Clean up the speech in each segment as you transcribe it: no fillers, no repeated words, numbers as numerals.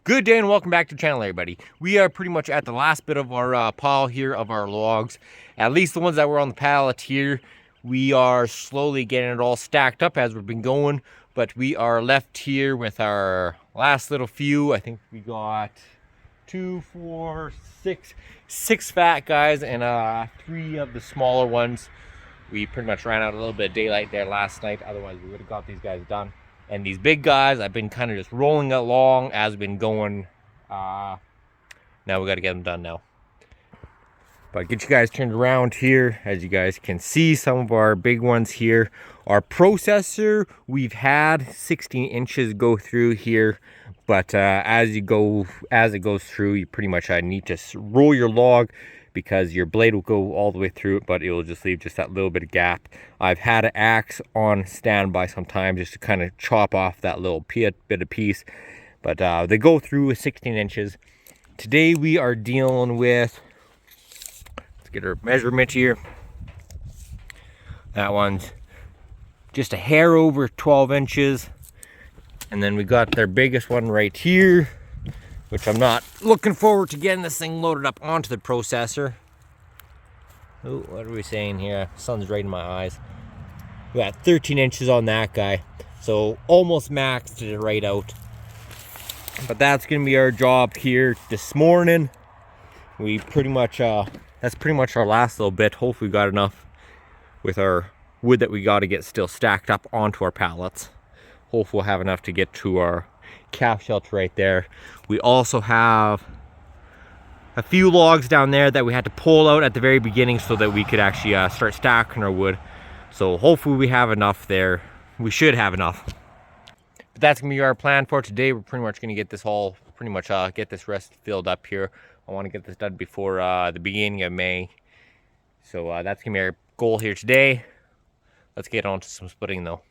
Good day and welcome back to the channel, everybody. We are pretty much at the last bit of our pile here of our logs. At least the ones that were on the pallet here. We are slowly getting it all stacked up as we've been going. But we are left here with our last little few. I think we got 2, 4, 6 fat guys and 3 of the smaller ones. We pretty much ran out a little bit of daylight there last night. Otherwise, we would have got these guys done. And these big guys, I've been kind of just rolling along as we've been going. Now we got to get them done now. But get you guys turned around here. As you guys can see, some of our big ones here. Our processor, we've had 16 inches go through here. But as it goes through, you pretty much need to roll your log, because your blade will go all the way through it, but it will just leave just that little bit of gap. I've had an axe on standby sometimes just to kind of chop off that little bit of piece, but they go through with 16 inches. Today we are dealing with, let's get our measurement here. That one's just a hair over 12 inches. And then we got their biggest one right here, which I'm not looking forward to getting this thing loaded up onto the processor. Oh, what are we saying here? Sun's right in my eyes. We got 13 inches on that guy, so almost maxed it right out. But that's gonna be our job here this morning. We pretty much that's pretty much our last little bit. Hopefully we got enough with our wood that we got to get still stacked up onto our pallets. Hopefully we'll have enough to get to our calf shelter right there. We also have a few logs down there that we had to pull out at the very beginning so that we could actually start stacking our wood. So hopefully we have enough there. We should have enough. But that's gonna be our plan for today. We're pretty much gonna get this all, get this rest filled up here. I want to get this done before the beginning of May. So that's gonna be our goal here today. Let's get on to some splitting though.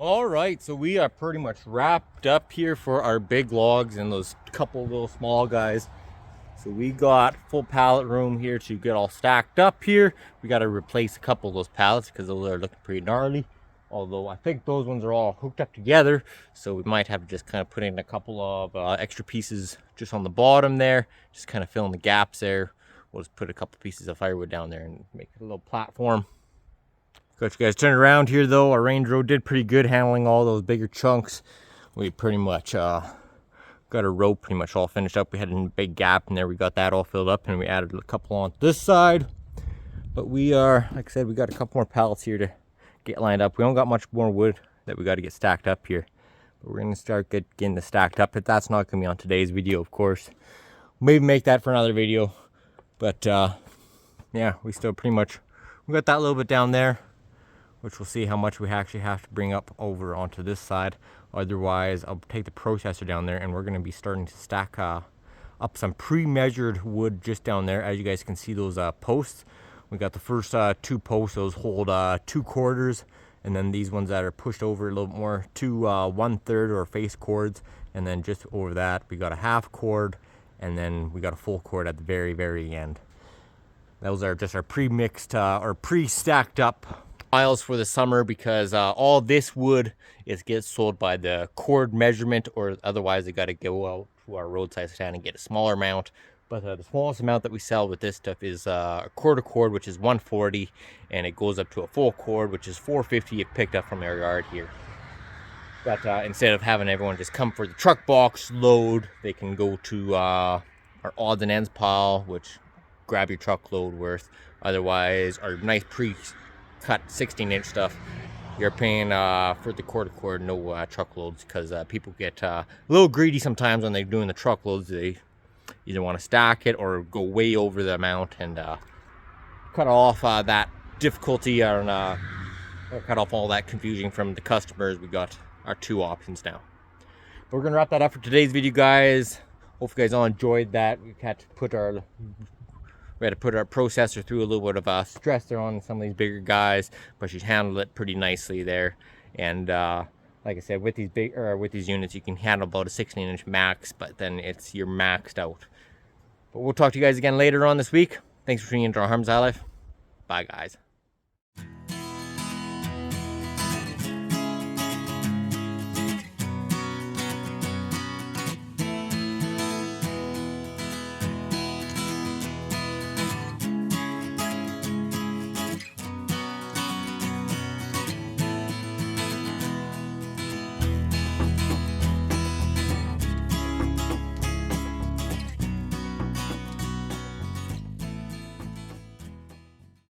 All right, so we are pretty much wrapped up here for our big logs and those couple little small guys. So we got full pallet room here to get all stacked up here. We got to replace a couple of those pallets because those are looking pretty gnarly. Although I think those ones are all hooked up together, so we might have to just kind of put in a couple of extra pieces just on the bottom there, just kind of fill in the gaps there. We'll just put a couple pieces of firewood down there and make it a little platform. Got you guys turned around here though. Our range road did pretty good handling all those bigger chunks. We pretty much got our rope pretty much all finished up. We had a big gap in there. We got that all filled up, and we added a couple on this side. But we are, like I said, we got a couple more pallets here to get lined up. We don't got much more wood that we got to get stacked up here, but we're gonna start getting this stacked up. But that's not gonna be on today's video, of course. Maybe make that for another video. But yeah, we still pretty much, we got that little bit down there, which we'll see how much we actually have to bring up over onto this side. Otherwise, I'll take the processor down there and we're gonna be starting to stack up some pre-measured wood just down there. As you guys can see, those posts, we got the first 2 posts, those hold 2 quarters, and then these ones that are pushed over a little more, 2 1/3 or face cords, and then just over that we got a half cord, and then we got a full cord at the very end. Those are just our pre-mixed or pre-stacked up piles for the summer, because all this wood gets sold by the cord measurement, or otherwise they got to go out to our roadside stand and get a smaller amount. But the smallest amount that we sell with this stuff is a quarter cord, which is 140, and it goes up to a full cord, which is 450 if picked up from our yard here. But instead of having everyone just come for the truck box load, they can go to our odds and ends pile, which grab your truckload worth. Otherwise, our nice pre-cut 16-inch stuff, you're paying for the quarter cord, no truckloads, because people get a little greedy sometimes when they're doing the truckloads. They either want to stack it or go way over the amount and cut off that difficulty and cut off all that confusion from the customers. We got our 2 options now. But we're gonna wrap that up for today's video, guys. Hope you guys all enjoyed that. We had to put our processor through a little bit of stress there on some of these bigger guys, but she handled it pretty nicely there. And like I said, with these units, you can handle about a 16-inch max, but then you're maxed out. But we'll talk to you guys again later on this week. Thanks for tuning into our Armands Life. Bye, guys.